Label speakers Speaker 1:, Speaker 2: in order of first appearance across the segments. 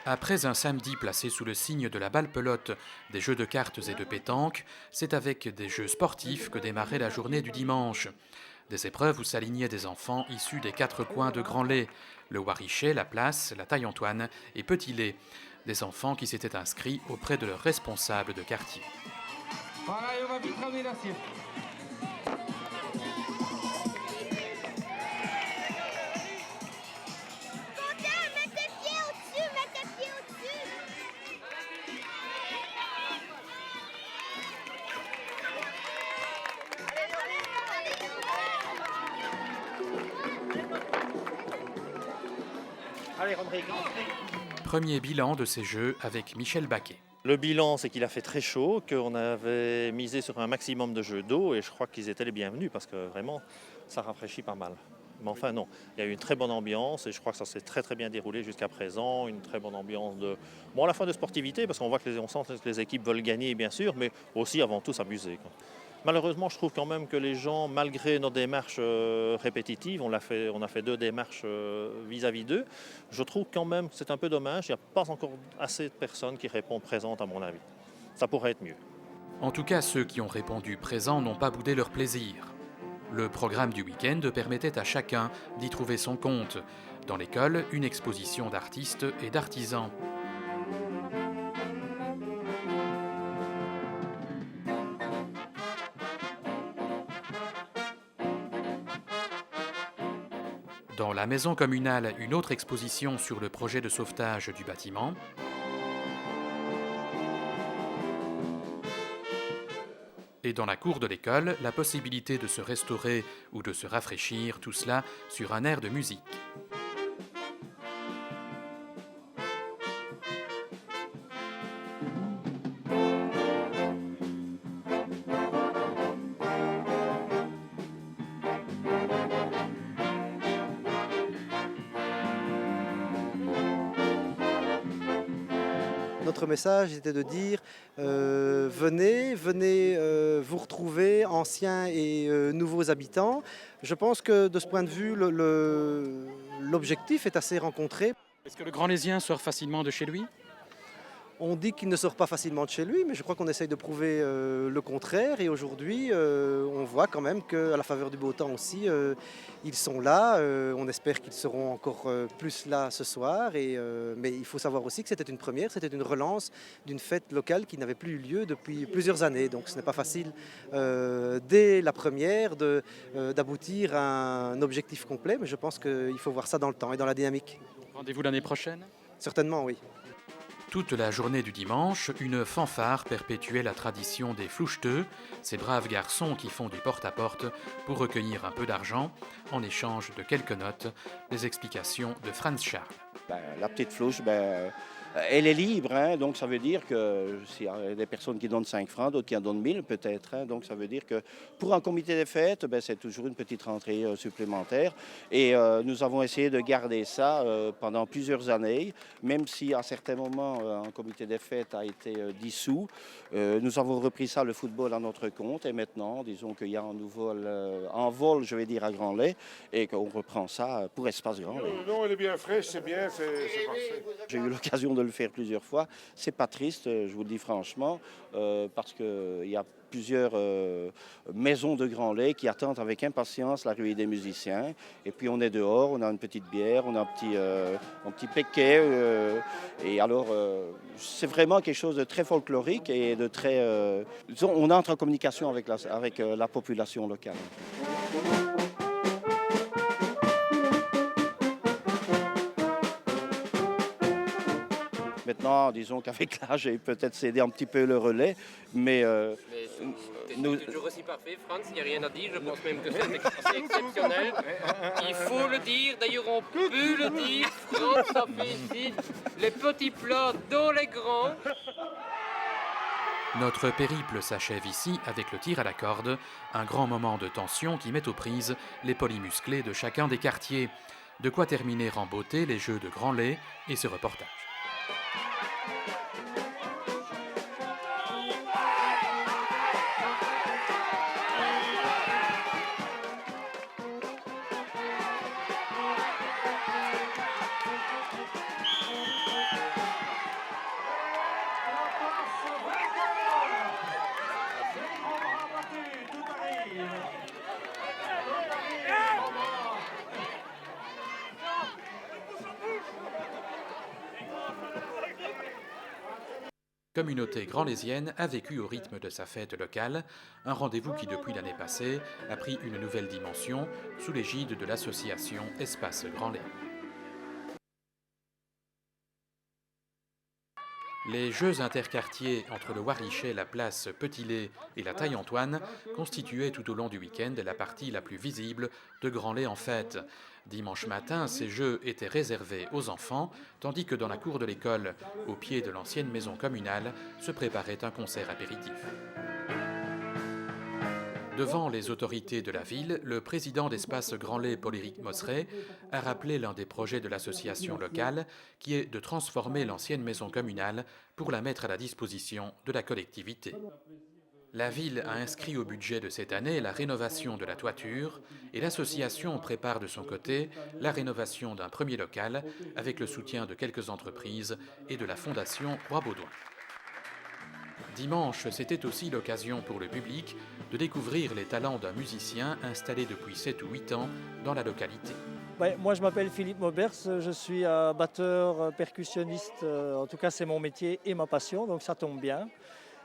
Speaker 1: Après un samedi placé sous le signe de la balle-pelote, des jeux de cartes et de pétanque, c'est avec des jeux sportifs que démarrait la journée du dimanche. Des épreuves où s'alignaient des enfants issus des quatre coins de Grand-Lay, le Warichet, la Place, la Taille-Antoine et Petit-Lay. Des enfants qui s'étaient inscrits auprès de leurs responsables de quartier.
Speaker 2: Voilà, et on va vite ramener l'assiette.
Speaker 3: Allez, rentrez.
Speaker 1: Premier bilan de ces jeux avec Michel Baquet.
Speaker 3: Le bilan, c'est qu'il a fait très chaud, qu'on avait misé sur un maximum de jeux d'eau et je crois qu'ils étaient les bienvenus parce que vraiment, ça rafraîchit pas mal. Mais enfin non, il y a eu une très bonne ambiance et je crois que ça s'est très très bien déroulé jusqu'à présent. Une très bonne ambiance à la fois de sportivité parce qu'on voit on sent que les équipes veulent gagner bien sûr, mais aussi avant tout s'amuser, quoi. Malheureusement, je trouve quand même que les gens, malgré nos démarches répétitives, on a fait 2 démarches vis-à-vis d'eux, je trouve quand même que c'est un peu dommage, il n'y a pas encore assez de personnes qui répondent présentes à mon avis. Ça pourrait être mieux.
Speaker 1: En tout cas, ceux qui ont répondu présents n'ont pas boudé leur plaisir. Le programme du week-end permettait à chacun d'y trouver son compte. Dans l'école, une exposition d'artistes et d'artisans. Dans la maison communale, une autre exposition sur le projet de sauvetage du bâtiment. Et dans la cour de l'école, la possibilité de se restaurer ou de se rafraîchir, tout cela sur un air de musique.
Speaker 4: Notre message était de dire venez vous retrouver, anciens et nouveaux habitants. Je pense que de ce point de vue, l'objectif est assez rencontré.
Speaker 1: Est-ce que le Grand-Laysien sort facilement de chez lui ?
Speaker 4: On dit qu'il ne sort pas facilement de chez lui, mais je crois qu'on essaye de prouver le contraire. Et aujourd'hui, on voit quand même qu'à la faveur du beau temps aussi, ils sont là. On espère qu'ils seront encore plus là ce soir. Mais il faut savoir aussi que c'était une première, c'était une relance d'une fête locale qui n'avait plus eu lieu depuis plusieurs années. Donc ce n'est pas facile dès la première d'aboutir à un objectif complet. Mais je pense qu'il faut voir ça dans le temps et dans la dynamique.
Speaker 1: Rendez-vous l'année prochaine ?
Speaker 4: Certainement, oui.
Speaker 1: Toute la journée du dimanche, une fanfare perpétuait la tradition des floucheteux, ces braves garçons qui font du porte-à-porte pour recueillir un peu d'argent en échange de quelques notes. Les explications de Franz Charles.
Speaker 5: La petite flouche, elle est libre, hein, donc ça veut dire que s'il y a des personnes qui donnent 5 francs, d'autres qui en donnent 1000 peut-être, hein, donc ça veut dire que pour un comité des fêtes, c'est toujours une petite rentrée supplémentaire et nous avons essayé de garder ça pendant plusieurs années, même si à certains moments un comité des fêtes a été dissous. Nous avons repris ça, le football, à notre compte et maintenant, disons qu'il y a un nouveau envol, je vais dire, à Grand-Lay et qu'on reprend ça pour Espace Grand-Lay.
Speaker 6: Non, elle est bien fraîche, c'est bien, c'est parfait.
Speaker 5: J'ai eu l'occasion de le faire plusieurs fois. C'est pas triste, je vous le dis franchement, parce qu'il y a plusieurs maisons de Grand-Lay qui attendent avec impatience l'arrivée des musiciens. Et puis on est dehors, on a une petite bière, on a un petit péquet. Et alors, c'est vraiment quelque chose de très folklorique et de très... on entre en communication avec la population locale. Maintenant, disons qu'avec l'âge, j'ai peut-être cédé un petit peu le relais, mais
Speaker 7: c'est toujours aussi parfait, Franz, il n'y a rien à dire, je pense même que c'est assez exceptionnel. Il faut le dire, d'ailleurs on peut le dire, Franz a fait ici les petits plats dans les grands.
Speaker 1: Notre périple s'achève ici avec le tir à la corde, un grand moment de tension qui met aux prises les polymusclés de chacun des quartiers. De quoi terminer en beauté les Jeux de Grand-Lay et ce reportage. communauté grandlésienne a vécu au rythme de sa fête locale, un rendez-vous qui depuis l'année passée a pris une nouvelle dimension sous l'égide de l'association Espace Grand-Lay. Les jeux interquartiers entre le Warichet, la place Petit-Lay et la Taille-Antoine constituaient tout au long du week-end la partie la plus visible de Grand-Lay en fête. Dimanche matin, ces jeux étaient réservés aux enfants, tandis que dans la cour de l'école, au pied de l'ancienne maison communale, se préparait un concert apéritif. Devant les autorités de la ville, le président d'Espace Grand-Lay, Paul-Éric Mosseret, a rappelé l'un des projets de l'association locale, qui est de transformer l'ancienne maison communale pour la mettre à la disposition de la collectivité. La ville a inscrit au budget de cette année la rénovation de la toiture et l'association prépare de son côté la rénovation d'un premier local avec le soutien de quelques entreprises et de la Fondation Roi-Baudouin. Dimanche, c'était aussi l'occasion pour le public de découvrir les talents d'un musicien installé depuis 7 ou 8 ans dans la localité.
Speaker 8: Moi, je m'appelle Philippe Maubers, je suis batteur, percussionniste, en tout cas c'est mon métier et ma passion, donc ça tombe bien.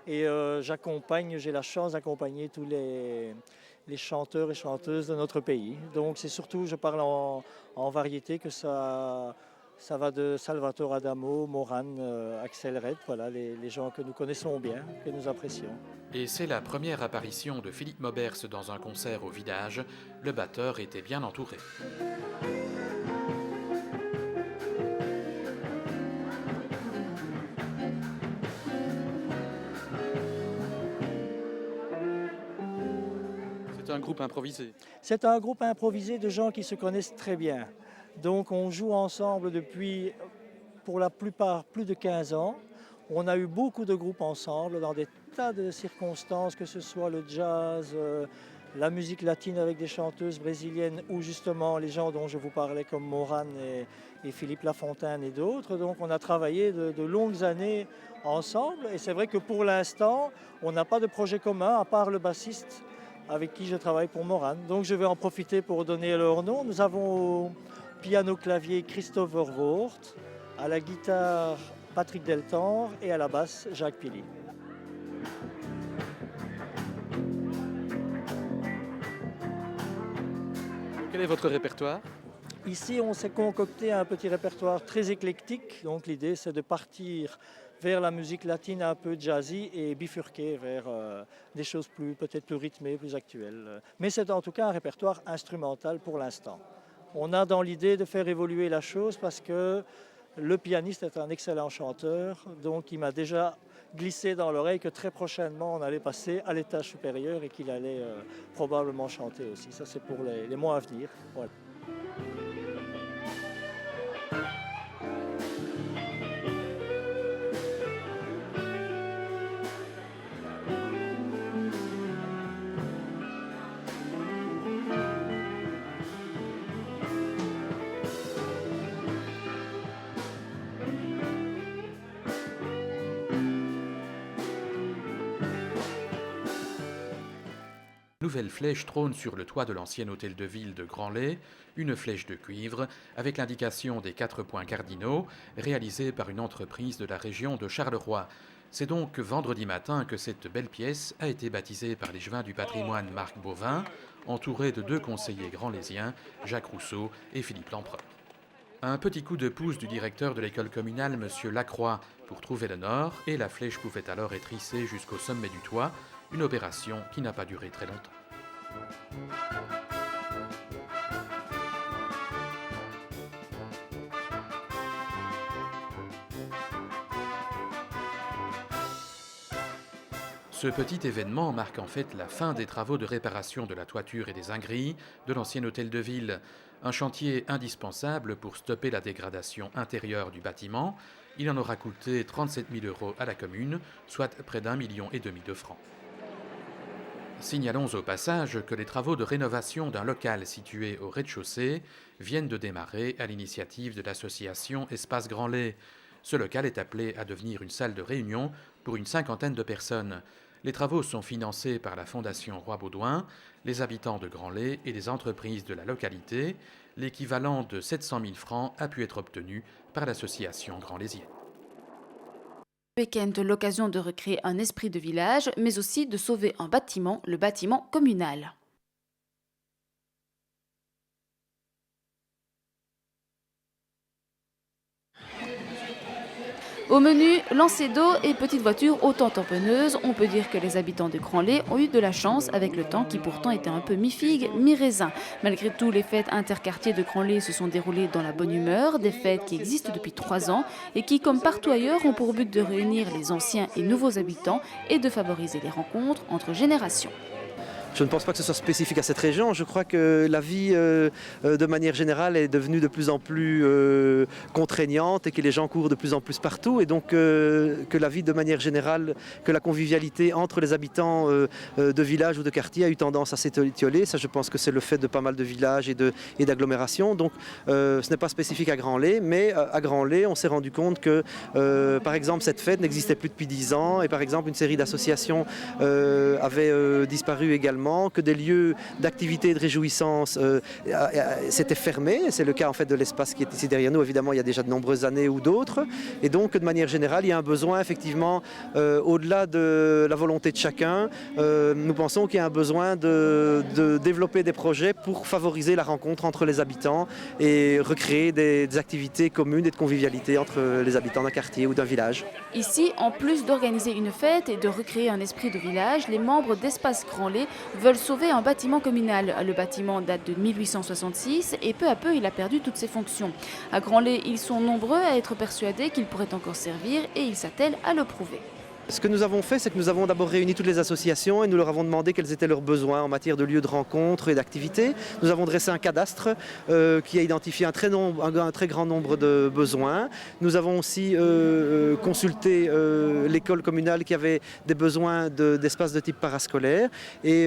Speaker 8: Et j'ai la chance d'accompagner tous les chanteurs et chanteuses de notre pays. Donc c'est surtout, je parle en variété, que ça va de Salvatore Adamo, Moran, Axel Red, voilà, les gens que nous connaissons bien, que nous apprécions.
Speaker 1: Et c'est la première apparition de Philippe Maubers dans un concert au Village. Le batteur était bien entouré. C'est un groupe improvisé.
Speaker 8: C'est un groupe improvisé de gens qui se connaissent très bien. Donc on joue ensemble depuis, pour la plupart, plus de 15 ans. On a eu beaucoup de groupes ensemble dans des tas de circonstances, que ce soit le jazz, la musique latine avec des chanteuses brésiliennes ou justement les gens dont je vous parlais comme Moran et Philippe Lafontaine et d'autres. Donc on a travaillé de longues années ensemble et c'est vrai que pour l'instant, on n'a pas de projet commun à part le bassiste avec qui je travaille pour Moran. Donc je vais en profiter pour donner leur nom. Nous avons au piano-clavier Christophe Vervoort, à la guitare Patrick Deltendre et à la basse Jacques Pili.
Speaker 1: Quel est votre répertoire ?
Speaker 8: Ici, on s'est concocté un petit répertoire très éclectique. Donc l'idée, c'est de partir vers la musique latine un peu jazzy et bifurquer vers des choses peut-être plus rythmées, plus actuelles. Mais c'est en tout cas un répertoire instrumental pour l'instant. On a dans l'idée de faire évoluer la chose parce que le pianiste est un excellent chanteur, donc il m'a déjà glissé dans l'oreille que très prochainement on allait passer à l'étage supérieur et qu'il allait probablement chanter aussi. Ça c'est pour les mois à venir. Voilà.
Speaker 1: Nouvelle flèche trône sur le toit de l'ancien hôtel de ville de Grand-Lay, une flèche de cuivre avec l'indication des 4 points cardinaux réalisée par une entreprise de la région de Charleroi. C'est donc vendredi matin que cette belle pièce a été baptisée par l'échevin du patrimoine Marc Bovin, entouré de 2 conseillers grand-laysiens, Jacques Rousseau et Philippe Lempereur. Un petit coup de pouce du directeur de l'école communale, M. Lacroix, pour trouver le nord, et la flèche pouvait alors être hissée jusqu'au sommet du toit, une opération qui n'a pas duré très longtemps. Ce petit événement marque en fait la fin des travaux de réparation de la toiture et des ingrilles de l'ancien hôtel de ville, un chantier indispensable pour stopper la dégradation intérieure du bâtiment. Il en aura coûté 37 000 € à la commune, soit près d'1,5 million de francs. Signalons au passage que les travaux de rénovation d'un local situé au rez-de-chaussée viennent de démarrer à l'initiative de l'association Espace Grand-Lay. Ce local est appelé à devenir une salle de réunion pour une 50aine de personnes. Les travaux sont financés par la Fondation Roi-Baudouin, les habitants de Grand-Lay et des entreprises de la localité. L'équivalent de 700 000 francs a pu être obtenu par l'association grand-laysienne.
Speaker 9: Week-end, l'occasion de recréer un esprit de village, mais aussi de sauver un bâtiment, le bâtiment communal. Au menu, lancée d'eau et petites voitures autant tamponneuses, on peut dire que les habitants de Cranlé ont eu de la chance avec le temps qui pourtant était un peu mi-figue, mi-raisin. Malgré tout, les fêtes interquartiers de Cranlé se sont déroulées dans la bonne humeur, des fêtes qui existent depuis 3 ans et qui, comme partout ailleurs, ont pour but de réunir les anciens et nouveaux habitants et de favoriser les rencontres entre générations.
Speaker 4: Je ne pense pas que ce soit spécifique à cette région. Je crois que la vie, de manière générale, est devenue de plus en plus contraignante et que les gens courent de plus en plus partout. Et donc que la vie, de manière générale, que la convivialité entre les habitants de villages ou de quartiers a eu tendance à s'étioler. Ça, je pense que c'est le fait de pas mal de villages et d'agglomérations. Donc ce n'est pas spécifique à Cranlé, mais à Cranlé, on s'est rendu compte que, par exemple, cette fête n'existait plus depuis 10 ans. Et par exemple, une série d'associations avait disparu également, que des lieux d'activité et de réjouissance s'étaient fermés. C'est le cas en fait de l'espace qui est ici derrière nous, évidemment il y a déjà de nombreuses années ou d'autres. Et donc de manière générale il y a un besoin effectivement, au-delà de la volonté de chacun, nous pensons qu'il y a un besoin de développer des projets pour favoriser la rencontre entre les habitants et recréer des activités communes et de convivialité entre les habitants d'un quartier ou d'un village.
Speaker 9: Ici, en plus d'organiser une fête et de recréer un esprit de village, les membres d'Espace Cranlé veulent sauver un bâtiment communal. Le bâtiment date de 1866 et peu à peu il a perdu toutes ses fonctions. À Cranlé, ils sont nombreux à être persuadés qu'il pourrait encore servir et ils s'attellent à le prouver.
Speaker 4: Ce que nous avons fait, c'est que nous avons d'abord réuni toutes les associations et nous leur avons demandé quels étaient leurs besoins en matière de lieux de rencontre et d'activités. Nous avons dressé un cadastre qui a identifié un très grand nombre de besoins. Nous avons aussi consulté l'école communale qui avait des besoins d'espaces de type parascolaire. Et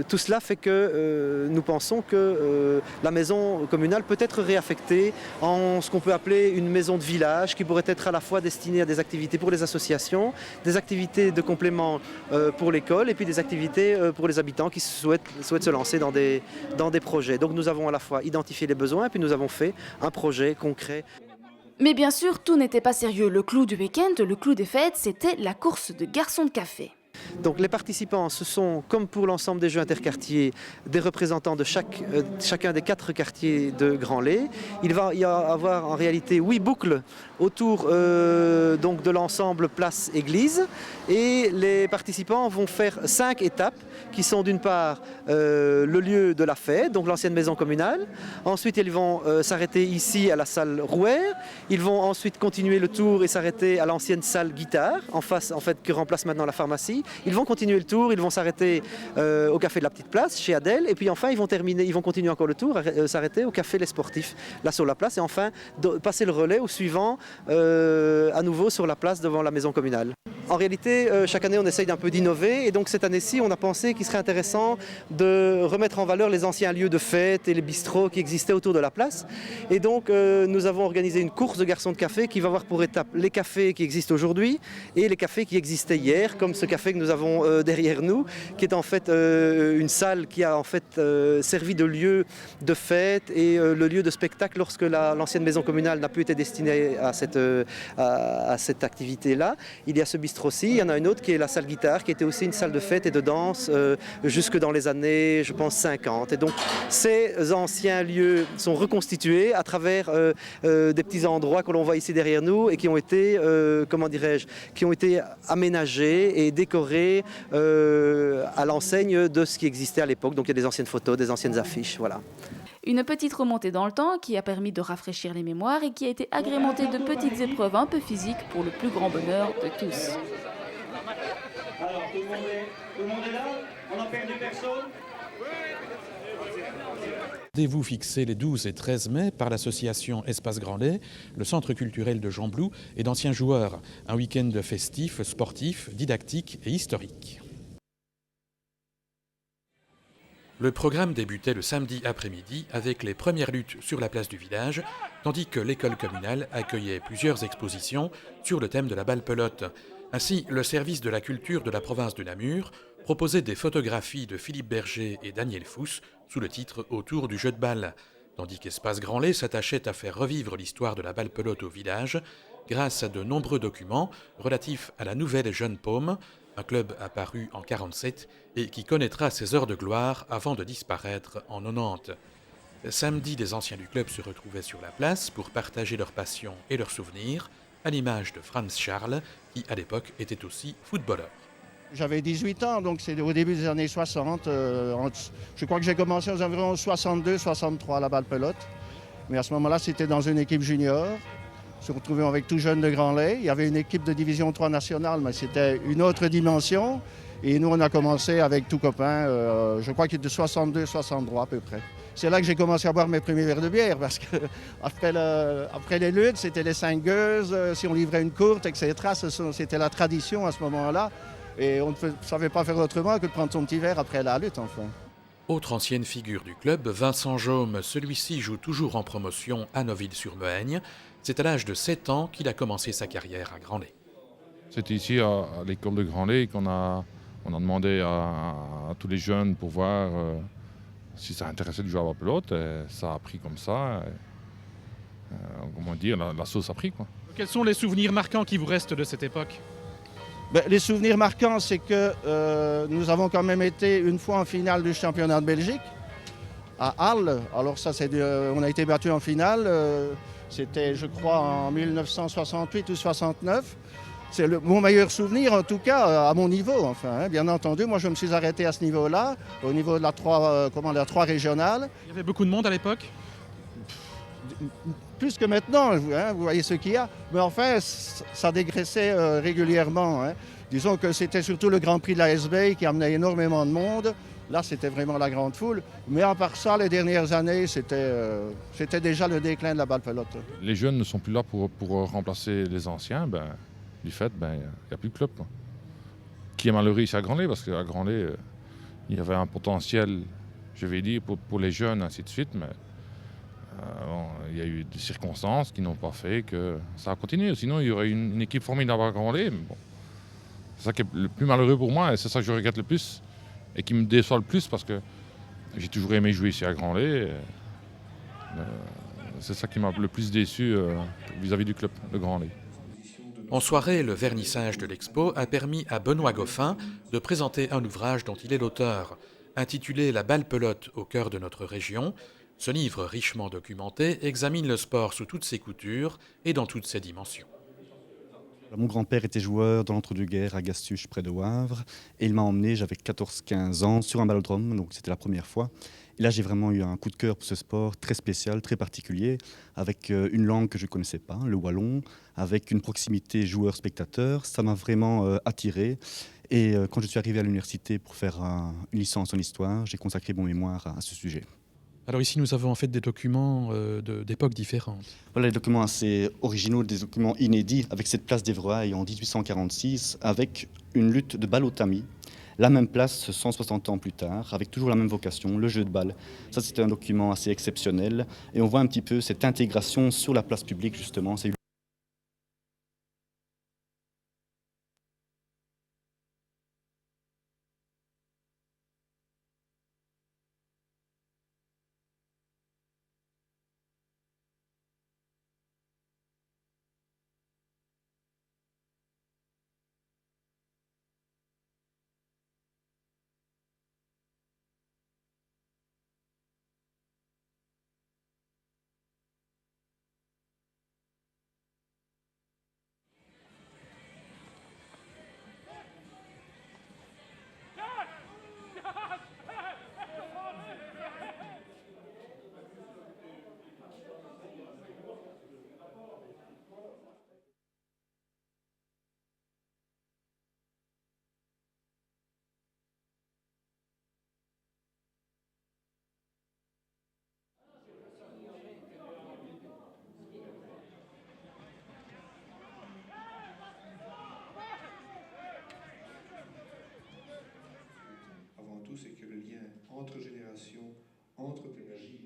Speaker 4: tout cela fait que nous pensons que la maison communale peut être réaffectée en ce qu'on peut appeler une maison de village qui pourrait être à la fois destinée à des activités pour les associations, des activités de complément pour l'école et puis des activités pour les habitants qui souhaitent se lancer dans des projets. Donc nous avons à la fois identifié les besoins et puis nous avons fait un projet concret.
Speaker 9: Mais bien sûr, tout n'était pas sérieux. Le clou du week-end, le clou des fêtes, c'était la course de garçons de café.
Speaker 4: Donc les participants, ce sont, comme pour l'ensemble des jeux interquartiers, des représentants de chacun des 4 quartiers de Cranlé. Il va y avoir en réalité 8 boucles autour donc de l'ensemble place-église. Et les participants vont faire 5 étapes qui sont d'une part le lieu de la fête, donc l'ancienne maison communale. Ensuite, ils vont s'arrêter ici à la salle Rouer. Ils vont ensuite continuer le tour et s'arrêter à l'ancienne salle guitare, en face, en fait, que remplace maintenant la pharmacie. Ils vont continuer le tour, ils vont s'arrêter au café de la Petite Place, chez Adèle, et puis enfin ils vont continuer encore le tour, s'arrêter au café Les Sportifs, là sur la place, et enfin passer le relais au suivant, à nouveau sur la place devant la maison communale. En réalité, chaque année on essaye d'un peu d'innover, et donc cette année-ci on a pensé qu'il serait intéressant de remettre en valeur les anciens lieux de fête et les bistrots qui existaient autour de la place. Et donc nous avons organisé une course de garçons de café qui va avoir pour étape les cafés qui existent aujourd'hui et les cafés qui existaient hier, comme ce café que nous avons derrière nous, qui est en fait une salle qui a en fait servi de lieu de fête et le lieu de spectacle lorsque l'ancienne maison communale n'a plus été destinée à cette activité-là. Il y a ce bistrot-ci, il y en a une autre qui est la salle guitare, qui était aussi une salle de fête et de danse jusque dans les années, je pense, 50. Et donc ces anciens lieux sont reconstitués à travers des petits endroits que l'on voit ici derrière nous et qui ont été, comment dirais-je, qui ont été aménagés et décorés à l'enseigne de ce qui existait à l'époque. Donc il y a des anciennes photos, des anciennes affiches, voilà.
Speaker 9: Une petite remontée dans le temps qui a permis de rafraîchir les mémoires et qui a été agrémentée de petites épreuves un peu physiques pour le plus grand bonheur de tous.
Speaker 10: Alors, tout le monde est là? On n'a perdu personne?
Speaker 1: Rendez-vous fixé les 12 et 13 mai par l'association Espace Cranlé, le centre culturel de Gembloux et d'anciens joueurs. Un week-end festif, sportif, didactique et historique. Le programme débutait le samedi après-midi avec les premières luttes sur la place du village, tandis que l'école communale accueillait plusieurs expositions sur le thème de la balle-pelote. Ainsi, le service de la culture de la province de Namur proposait des photographies de Philippe Berger et Daniel Fous sous le titre « Autour du jeu de balle », tandis qu'Espace Cranlé s'attachait à faire revivre l'histoire de la balle-pelote au village grâce à de nombreux documents relatifs à la nouvelle Jeune Paume, un club apparu en 1947 et qui connaîtra ses heures de gloire avant de disparaître en 1990. Samedi, des anciens du club se retrouvaient sur la place pour partager leur passion et leurs souvenirs, à l'image de Franz Charles, qui à l'époque était aussi footballeur.
Speaker 5: J'avais 18 ans, donc c'est au début des années 60. Je crois que j'ai commencé aux environs 62-63 à la balle pelote. Mais à ce moment-là, c'était dans une équipe junior. On se retrouvait avec tout jeune de Grand-Lay. Il y avait une équipe de division 3 nationale, mais c'était une autre dimension. Et nous, on a commencé avec tout copain, je crois qu'il était de 62-63 à peu près. C'est là que j'ai commencé à boire mes premiers verres de bière, parce que après les luttes, c'était les 5 gueuses, si on livrait une courte, etc. C'était la tradition à ce moment-là. Et on ne savait pas faire autrement que de prendre son petit verre après la lutte, enfin.
Speaker 1: Autre ancienne figure du club, Vincent Jaume, celui-ci joue toujours en promotion à Neuville-sur-Mehaigne. C'est à l'âge de 7 ans qu'il a commencé sa carrière à Grand-Lay.
Speaker 6: C'était ici à l'école de Grand-Lay qu'on a demandé à tous les jeunes pour voir si ça intéressait de jouer à la pelote. Et ça a pris comme ça. Comment dire, la sauce a pris, quoi.
Speaker 11: Quels sont les souvenirs marquants qui vous restent de cette époque ?
Speaker 5: Les souvenirs marquants, c'est que nous avons quand même été une fois en finale du championnat de Belgique, à Halle. Alors ça, on a été battu en finale, c'était je crois en 1968 ou 69. C'est mon meilleur souvenir, en tout cas, à mon niveau. Enfin, bien entendu, moi je me suis arrêté à ce niveau-là, au niveau de la 3 régionale.
Speaker 11: Il y avait beaucoup de monde à l'époque ?
Speaker 5: Plus que maintenant, vous voyez ce qu'il y a. Mais enfin, ça dégraissait régulièrement. Disons que c'était surtout le Grand Prix de la S-Bay qui amenait énormément de monde. Là, c'était vraiment la grande foule. Mais à part ça, les dernières années, c'était déjà le déclin de la balle pelote.
Speaker 6: Les jeunes ne sont plus là pour remplacer les anciens. Du fait, il n'y a plus de club, quoi. Qui est malheureux ici à Grand-Lay, parce qu'à Grand-Lay, il y avait un potentiel, je vais dire, pour les jeunes, ainsi de suite. Mais il y a eu des circonstances qui n'ont pas fait que ça a continué. Sinon, il y aurait une équipe formidable à Grand-Lay. Mais bon, c'est ça qui est le plus malheureux pour moi et c'est ça que je regrette le plus et qui me déçoit le plus parce que j'ai toujours aimé jouer ici à Grand-Lay. C'est ça qui m'a le plus déçu vis-à-vis du club de Grand-Lay.
Speaker 1: En soirée, le vernissage de l'expo a permis à Benoît Goffin de présenter un ouvrage dont il est l'auteur, intitulé « La balle pelote au cœur de notre région ». Ce livre richement documenté examine le sport sous toutes ses coutures et dans toutes ses dimensions.
Speaker 12: Mon grand-père était joueur dans l'entre-deux-guerres à Gastuche, près de Wavre, et il m'a emmené, j'avais 14-15 ans, sur un ballodrome, donc c'était la première fois. Et là, j'ai vraiment eu un coup de cœur pour ce sport très spécial, très particulier, avec une langue que je ne connaissais pas, le wallon, avec une proximité joueur-spectateur. Ça m'a vraiment attiré. Et quand je suis arrivé à l'université pour faire une licence en histoire, j'ai consacré mon mémoire à ce sujet.
Speaker 1: Alors ici, nous avons en fait des documents d'époques différentes.
Speaker 12: Voilà des documents assez originaux, des documents inédits, avec cette place d'Evroy en 1846, avec une lutte de balle au tamis. La même place 160 ans plus tard, avec toujours la même vocation, le jeu de balle. Ça, c'était un document assez exceptionnel. Et on voit un petit peu cette intégration sur la place publique, justement.
Speaker 13: C'est que le lien entre générations, entre pédagogie